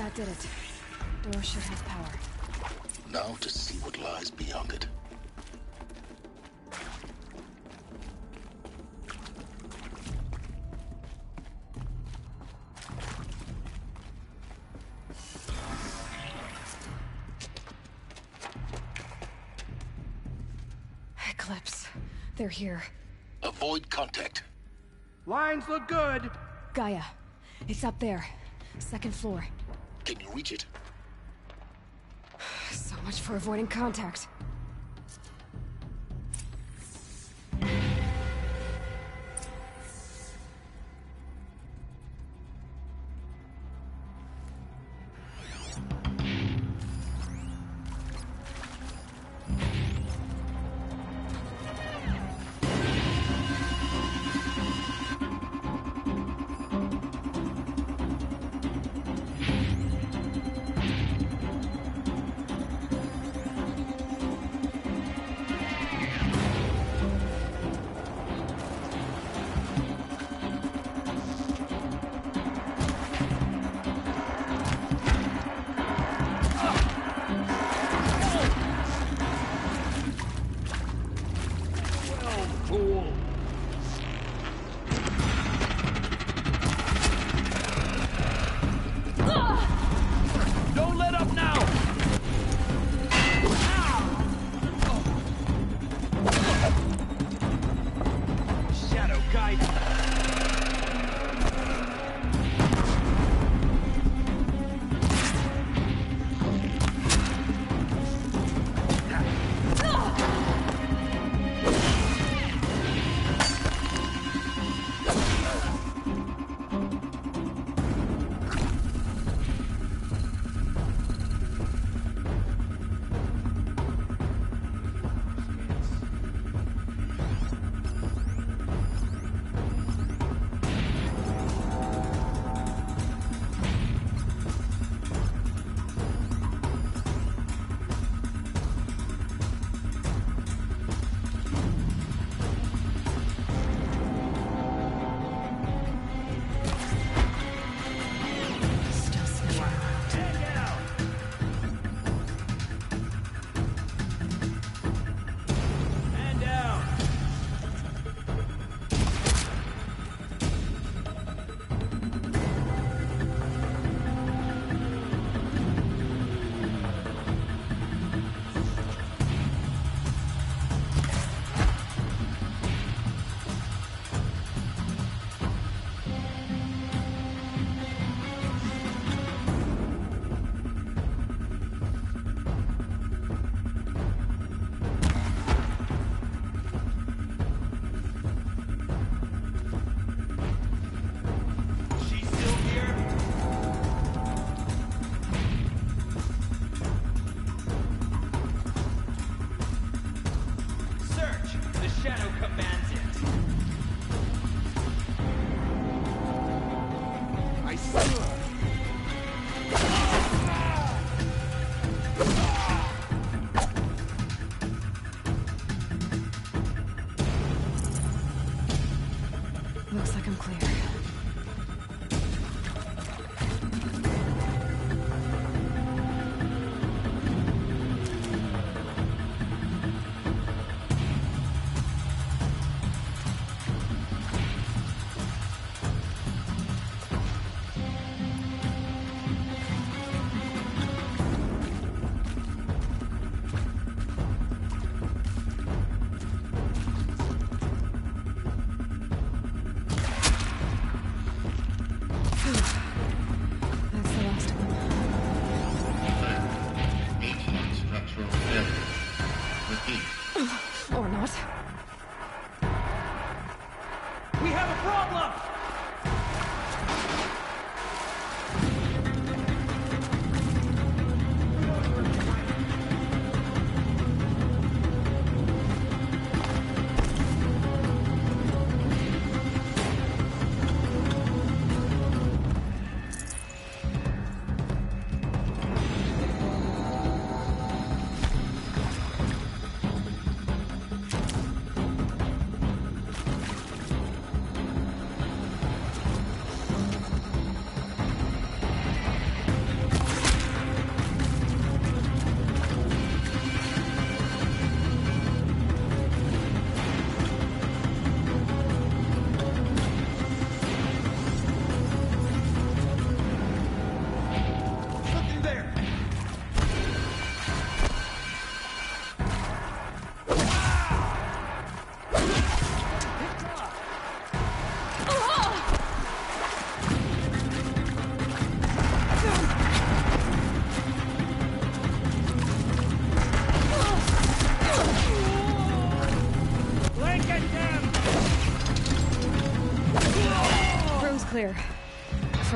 That did it. Door should have power. Now to see what lies beyond it. Eclipse. They're here. Avoid contact. Lines look good. Gaia. It's up there. Second floor. Can you reach it? So much for avoiding contact.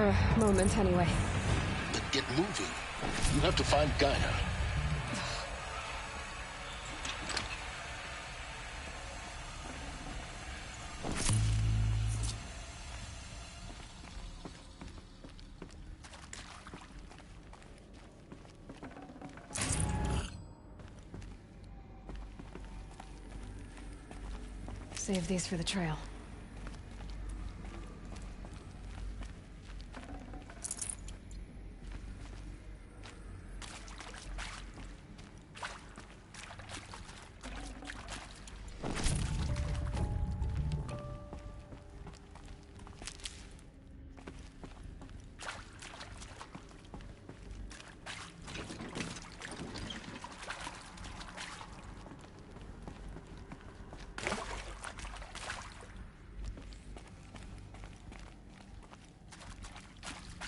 For a moment, anyway. Then get moving. You have to find Gaia. Save these for the trail.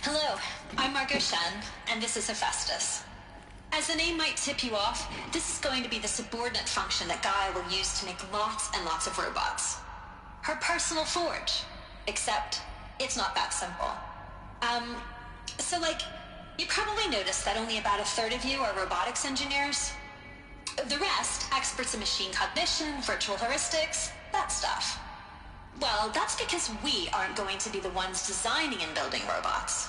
Hello, I'm Margot Shen, and this is Hephaestus. As the name might tip you off, this is going to be the subordinate function that Gaia will use to make lots and lots of robots. Her personal forge. Except, it's not that simple. You probably noticed that only about a third of you are robotics engineers. The rest, experts in machine cognition, virtual heuristics, that stuff. Well, that's because we aren't going to be the ones designing and building robots.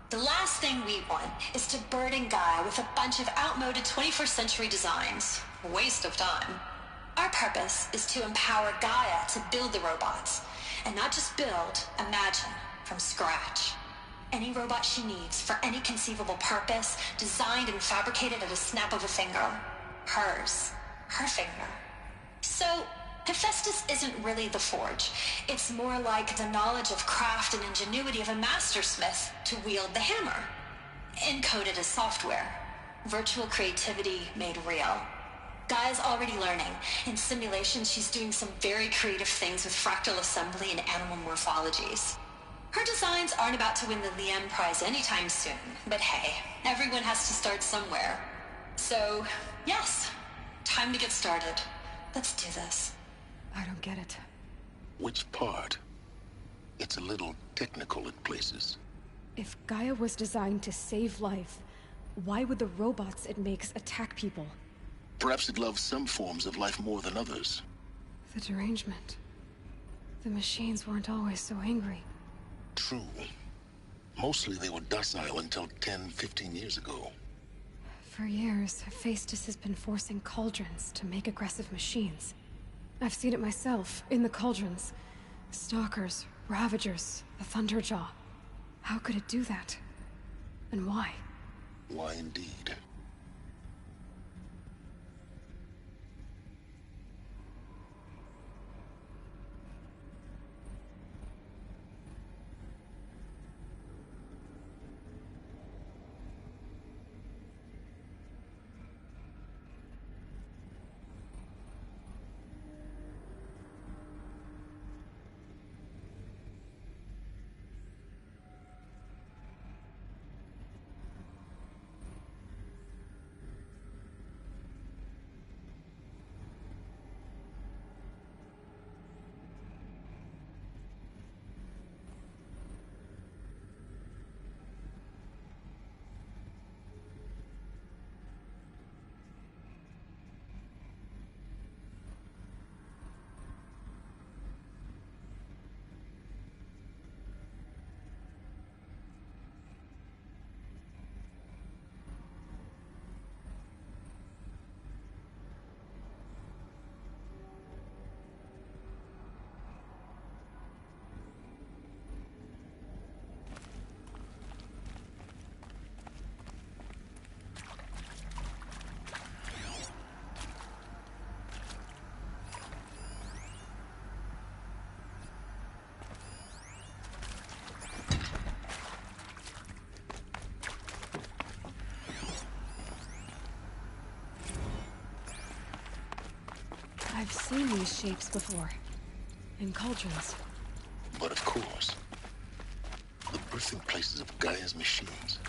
The last thing we want is to burden Gaia with a bunch of outmoded 21st century designs. Waste of time. Our purpose is to empower Gaia to build the robots, and not just build, imagine, from scratch. Any robot she needs for any conceivable purpose, designed and fabricated at a snap of a finger. Hers. Her finger. So, Hephaestus isn't really the forge. It's more like the knowledge of craft and ingenuity of a mastersmith to wield the hammer. Encoded as software. Virtual creativity made real. Gaia's already learning. In simulation, she's doing some very creative things with fractal assembly and animal morphologies. Her designs aren't about to win the Liam Prize anytime soon, but hey, everyone has to start somewhere. So, yes, time to get started. Let's do this. I don't get it. Which part? It's a little technical in places. If Gaia was designed to save life, why would the robots it makes attack people? Perhaps it loves some forms of life more than others. The derangement. The machines weren't always so angry. True. Mostly they were docile until 10, 15 years ago. For years, Hephaestus has been forcing cauldrons to make aggressive machines. I've seen it myself, in the cauldrons. Stalkers, Ravagers, the Thunderjaw. How could it do that? And why? Why indeed? I've seen these shapes before. In cauldrons. But of course, the birthing places of Gaia's machines.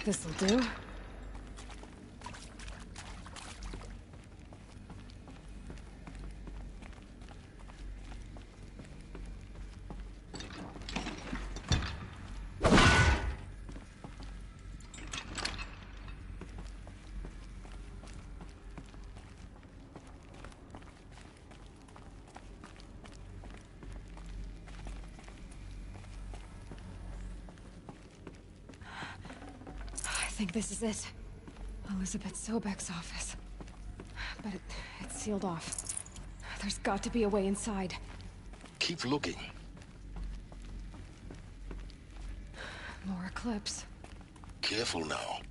This'll do. I think this is it. Elizabeth Sobek's office. But it's sealed off. There's got to be a way inside. Keep looking. More Eclipse. Careful now.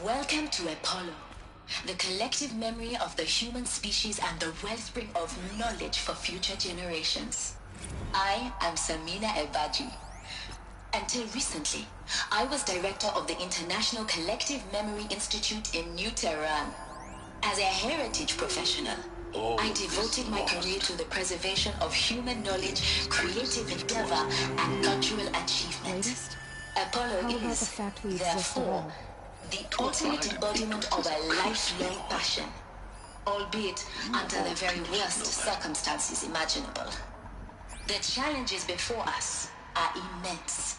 Welcome to Apollo, the collective memory of the human species and the wellspring of knowledge for future generations. I am Samina Ebaji. Until recently, I was director of the International Collective Memory Institute in New Tehran. As a heritage professional, I devoted my career to the preservation of human knowledge, creative endeavor, and cultural achievement. Apollo is, the fact we exist at therefore, all? the ultimate embodiment of a lifelong passion, albeit under the very worst circumstances imaginable. The challenges before us are immense.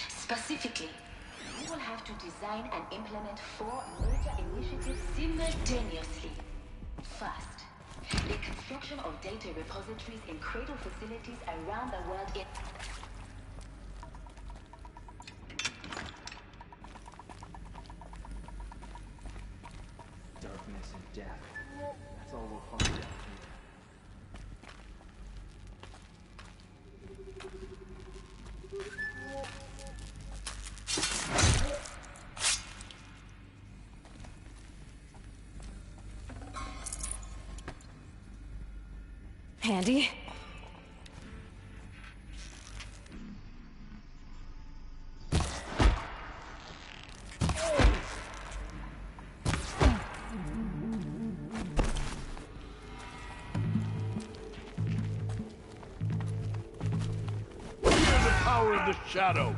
Specifically, we will have to design and implement 4 major initiatives simultaneously. First, the construction of data repositories in cradle facilities around the world in Darkness and death. That's all we'll find out here. Handy? Power of the shadow.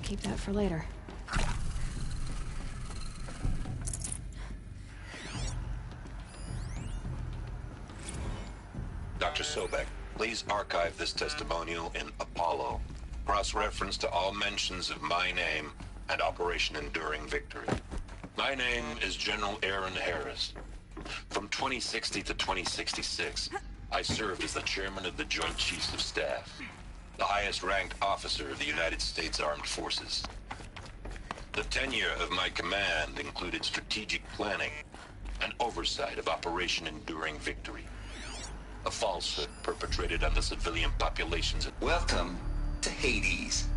Keep that for later. Dr. Sobek, please archive this testimonial in Apollo. Cross-reference to all mentions of my name and Operation Enduring Victory. My name is General Aaron Harris. From 2060 to 2066, I served as the chairman of the Joint Chiefs of Staff, the highest-ranked officer of the United States Armed Forces. The tenure of my command included strategic planning and oversight of Operation Enduring Victory, a falsehood perpetrated on the civilian populations. Welcome to Hades,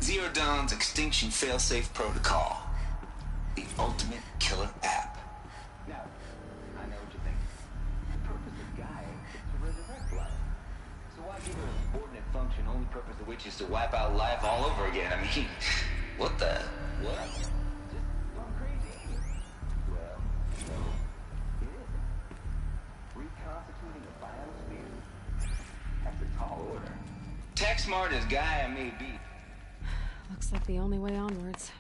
Zero Dawn's extinction failsafe protocol, the ultimate killer app. Now, function, only purpose of which is to wipe out life all over again. I mean, what the? What? Just gone crazy. Well, no, it isn't. Reconstituting a biosphere? That's a tall order. Tech smartest guy I may be. Looks like the only way onwards.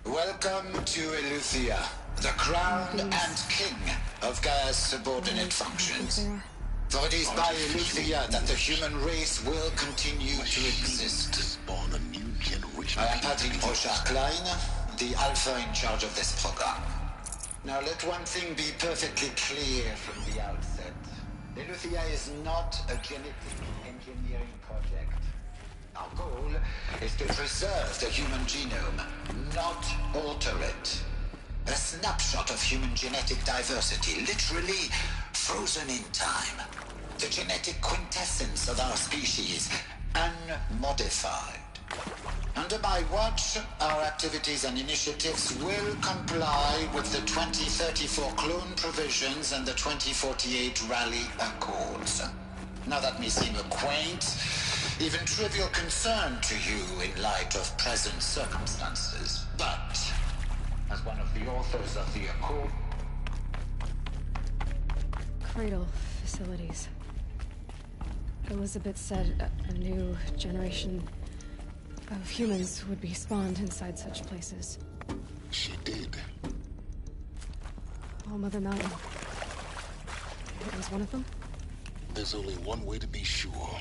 Welcome to Eleuthia, the crown and king of Gaia's subordinate functions. For it is by Eleuthia that the human race will continue to exist. To spawn a new generation. I am Patrick Brochard-Klein, the alpha in charge of this program. Now let one thing be perfectly clear from the outset. Eleuthia is not a genetic engineering project. Our goal is to preserve the human genome, not alter it. A snapshot of human genetic diversity, literally frozen in time. The genetic quintessence of our species, unmodified. Under my watch, our activities and initiatives will comply with the 2034 clone provisions and the 2048 Rally Accords. Now that may seem a quaint, even trivial concern to you in light of present circumstances, but as one of the authors of the Accord... Cradle facilities. Elizabeth said a new generation of humans would be spawned inside such places. She did. Oh, Mother Mountain. It was one of them? There's only one way to be sure.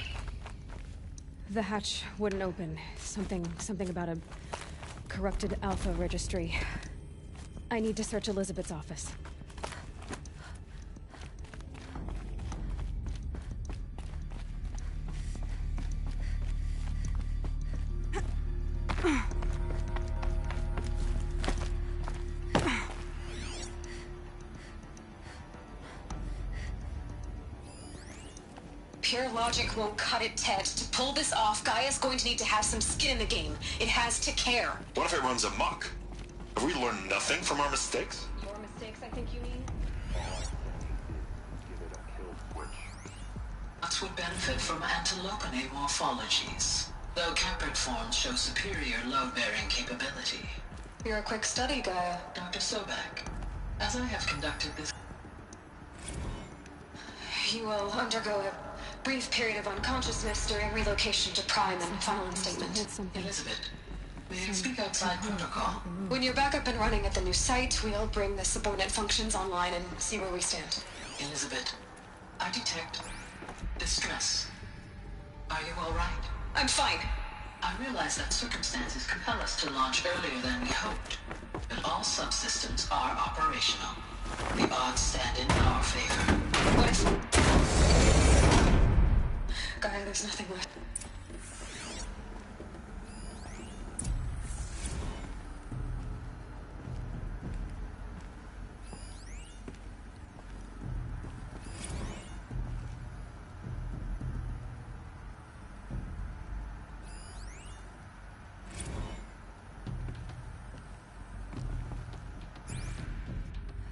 The hatch wouldn't open. Something about a corrupted Alpha registry. I need to search Elizabeth's office. Pure logic won't cut it, Ted. To pull this off, Gaia's going to need to have some skin in the game. It has to care. What if it runs amok? Have we learned nothing from our mistakes? Your mistakes, I think you mean? Nuts would benefit from antilopine morphologies, though Caprid forms show superior load-bearing capability. You're a quick study, Gaia. Dr. Sobek, as I have conducted this... You will undergo a brief period of unconsciousness during relocation to Prime and final instatement. Elizabeth, may I speak outside protocol? When you're back up and running at the new site, we'll bring the subordinate functions online and see where we stand. Elizabeth, I detect distress. Are you all right? I'm fine. I realize that circumstances compel us to launch earlier than we hoped, but all subsystems are operational. The odds stand in our favor. What if... Gaia, there's nothing left.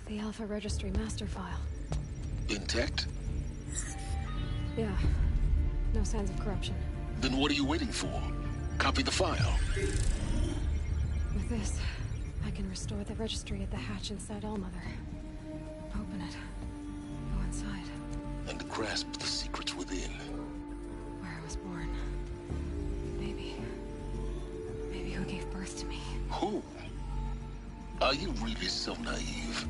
The Alpha Registry master file. Intact? Yeah. No signs of corruption. Then what are you waiting for? Copy the file. With this, I can restore the registry at the hatch inside Allmother. Open it. Go inside. And grasp the secrets within. Where I was born. Maybe who gave birth to me. Who? Are you really so naive?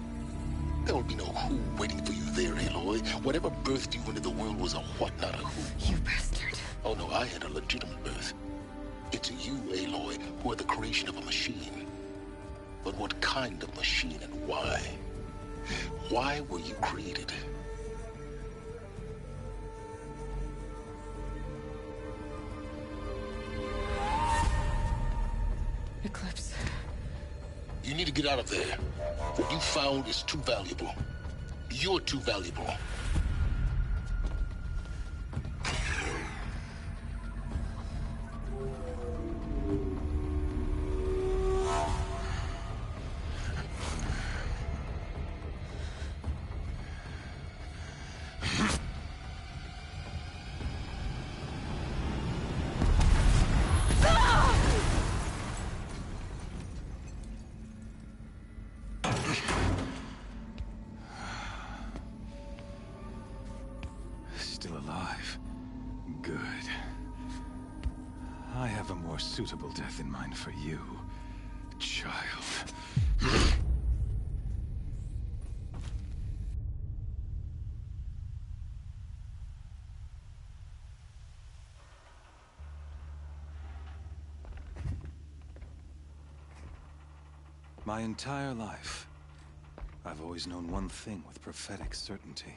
There will be no who waiting for you there, Aloy. Whatever birthed you into the world was a what, not a who. You bastard. Oh no, I had a legitimate birth. It's you, Aloy, who are the creation of a machine. But what kind of machine and why? Why were you created? Eclipse. You need to get out of there. What you found is too valuable. You're too valuable. still alive. Good. I have a more suitable death in mind for you, child. My entire life, I've always known one thing with prophetic certainty.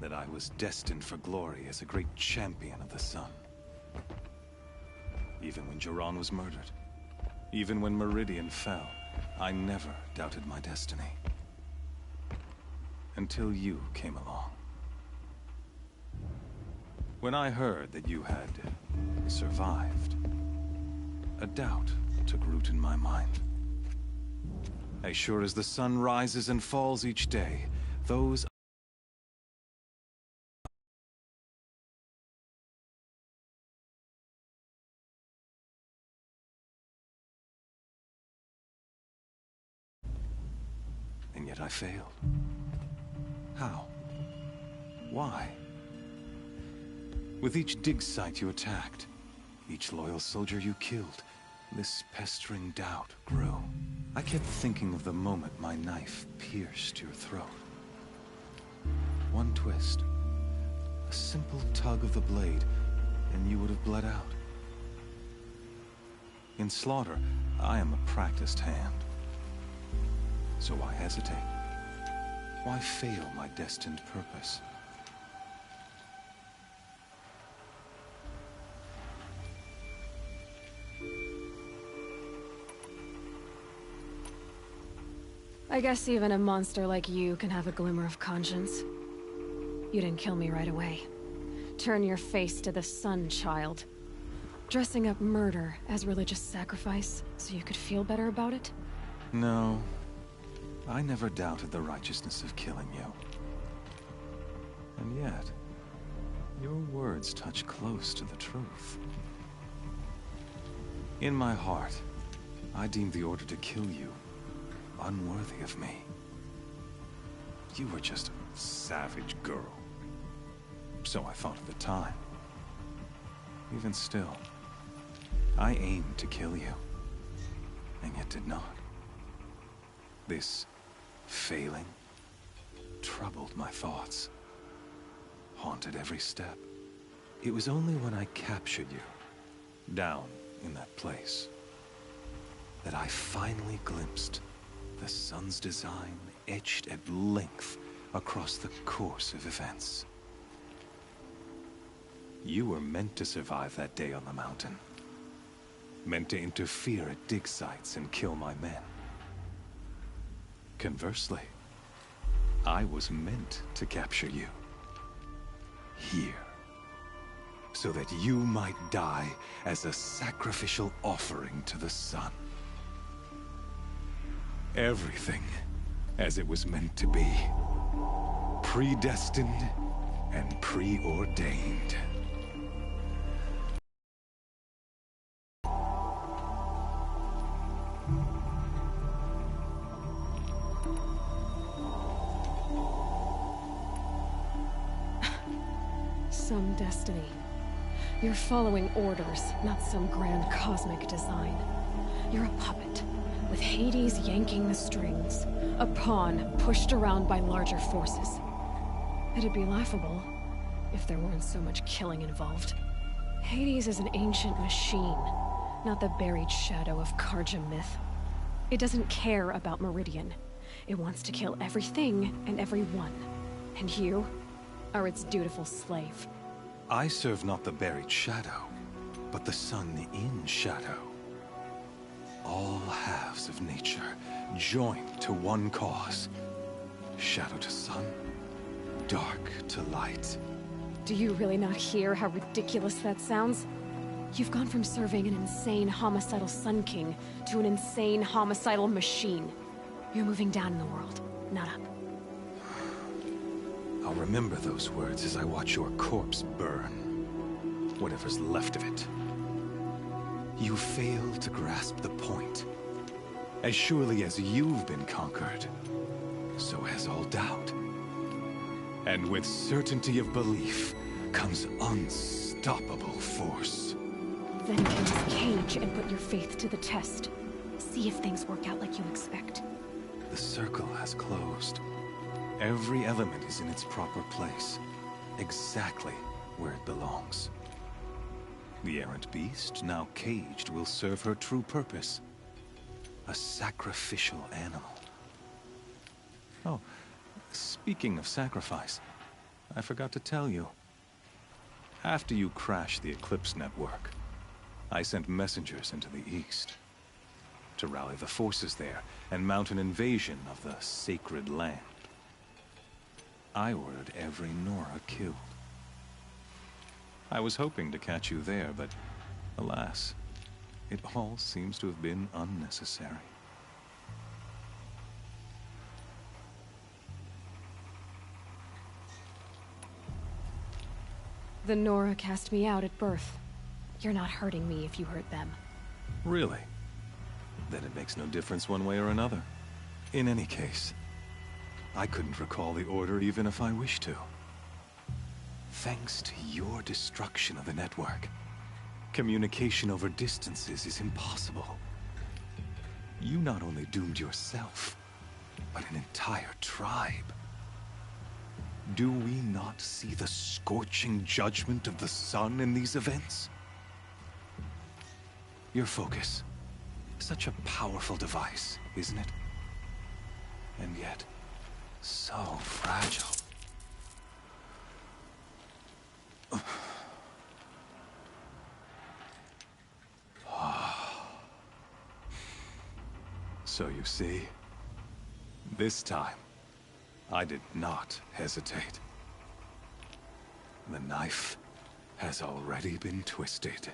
That I was destined for glory as a great champion of the sun. Even when Jiran was murdered, even when Meridian fell, I never doubted my destiny. Until you came along. When I heard that you had survived, a doubt took root in my mind. As sure as the sun rises and falls each day, those and yet I failed. How? Why? With each dig site you attacked, each loyal soldier you killed, this pestering doubt grew. I kept thinking of the moment my knife pierced your throat. One twist, a simple tug of the blade, and you would have bled out. In slaughter, I am a practiced hand. So why hesitate? Why fail my destined purpose? I guess even a monster like you can have a glimmer of conscience. You didn't kill me right away. Turn your face to the sun, child. Dressing up murder as religious sacrifice so you could feel better about it? No. I never doubted the righteousness of killing you. And yet, your words touch close to the truth. In my heart, I deemed the order to kill you unworthy of me. You were just a savage girl. So I thought at the time. Even still, I aimed to kill you, and yet did not. This failing troubled my thoughts, haunted every step. It was only when I captured you, down in that place, that I finally glimpsed the sun's design etched at length across the course of events. You were meant to survive that day on the mountain. Meant to interfere at dig sites and kill my men. Conversely, I was meant to capture you. Here. So that you might die as a sacrificial offering to the sun. Everything as it was meant to be. Predestined and preordained. Some destiny. You're following orders, not some grand cosmic design. You're a puppet, with Hades yanking the strings. A pawn pushed around by larger forces. It'd be laughable if there weren't so much killing involved. Hades is an ancient machine, not the buried shadow of Karja myth. It doesn't care about Meridian. It wants to kill everything and everyone. And you are its dutiful slave. I serve not the buried shadow, but the sun in shadow. All halves of nature joined to one cause. Shadow to sun, dark to light. Do you really not hear how ridiculous that sounds? You've gone from serving an insane homicidal Sun King to an insane homicidal machine. You're moving down in the world, not up. I'll remember those words as I watch your corpse burn. Whatever's left of it. You fail to grasp the point. As surely as you've been conquered, so has all doubt. And with certainty of belief comes unstoppable force. Then kill this cage and put your faith to the test. See if things work out like you expect. The circle has closed. Every element is in its proper place, exactly where it belongs. The errant beast, now caged, will serve her true purpose. A sacrificial animal. Oh, speaking of sacrifice, I forgot to tell you. After you crashed the Eclipse network, I sent messengers into the east to rally the forces there and mount an invasion of the sacred land. I ordered every Nora killed. I was hoping to catch you there, but alas, it all seems to have been unnecessary. The Nora cast me out at birth. You're not hurting me if you hurt them. Really? Then it makes no difference one way or another. In any case, I couldn't recall the order even if I wished to. Thanks to your destruction of the network, communication over distances is impossible. You not only doomed yourself, but an entire tribe. Do we not see the scorching judgment of the sun in these events? Your focus. Such a powerful device, isn't it? And yet, so fragile. So you see, this time, I did not hesitate. The knife has already been twisted.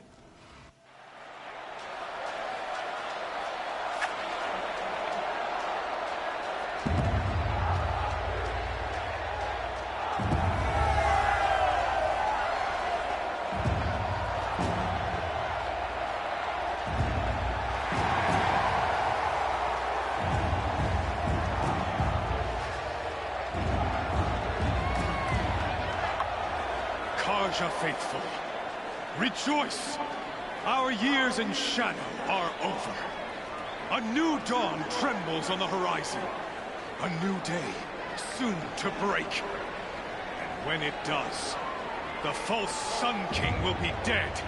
Karja faithful, rejoice! Our years in shadow are over. A new dawn trembles on the horizon. A new day soon to break. And when it does, the false Sun King will be dead,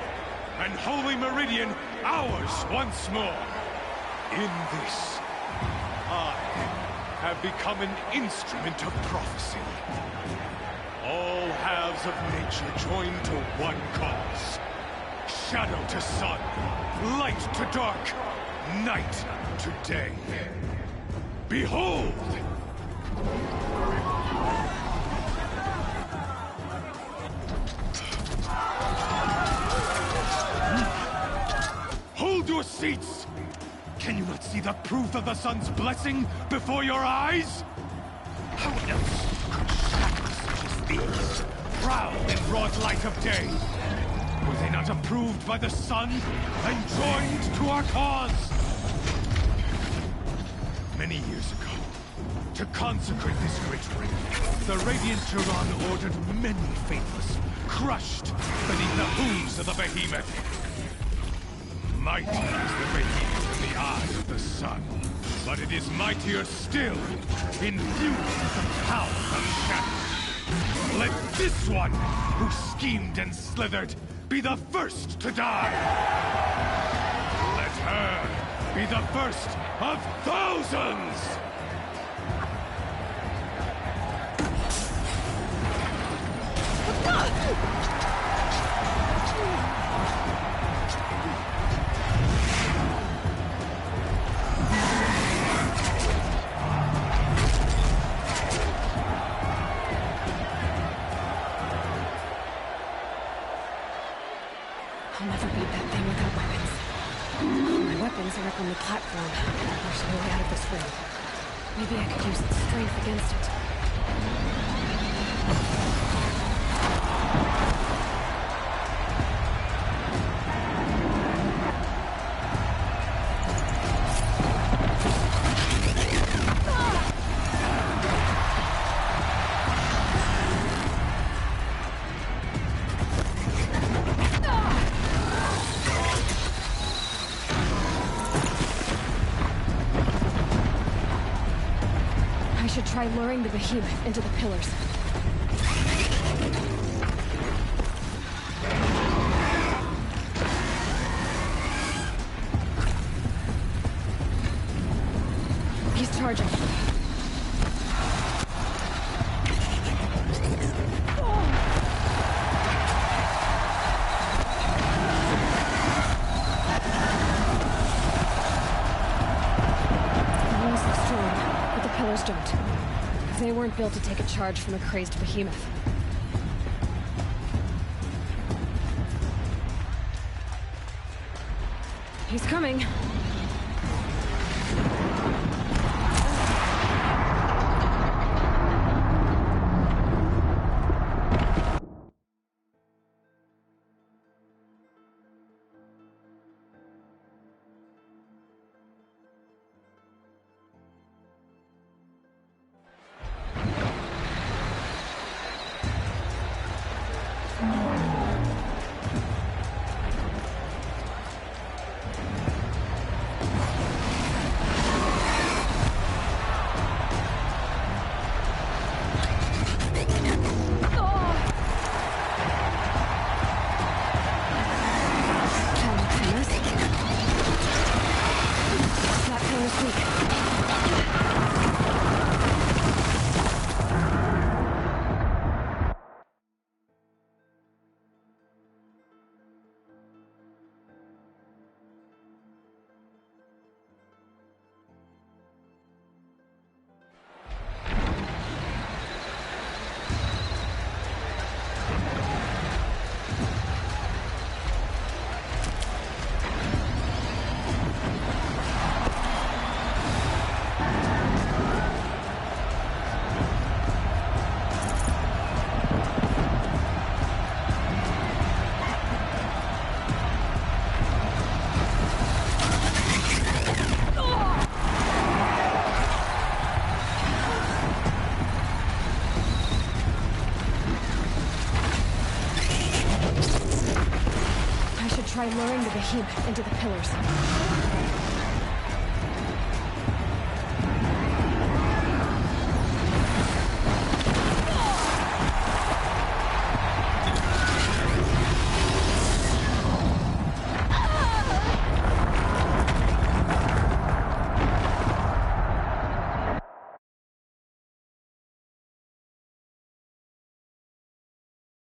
and Holy Meridian ours once more. In this, I have become an instrument of prophecy. All halves of nature join to one cause. Shadow to sun, light to dark, night to day. Behold! Hold your seats! Can you not see the proof of the sun's blessing before your eyes? How else could shadows such as these prowl in broad light of day? Were they not approved by the sun and joined to our cause? Many years ago, to consecrate this great ring, the Radiant Turan ordered many faithless, crushed beneath the hooves of the behemoth. Mighty is the behemoth in the eyes of the sun, but it is mightier still, infused with the power of shadow. Let this one, who schemed and slithered, be the first to die! Let her be the first of thousands! I'll never beat that thing without weapons. My weapons are up on the platform. There's no way out of this ring. Maybe I could use its strength against it. try luring the behemoth into the pillars. He's charging. Don't. They weren't built to take a charge from a crazed behemoth. He's coming. Try luring the behemoth into the pillars.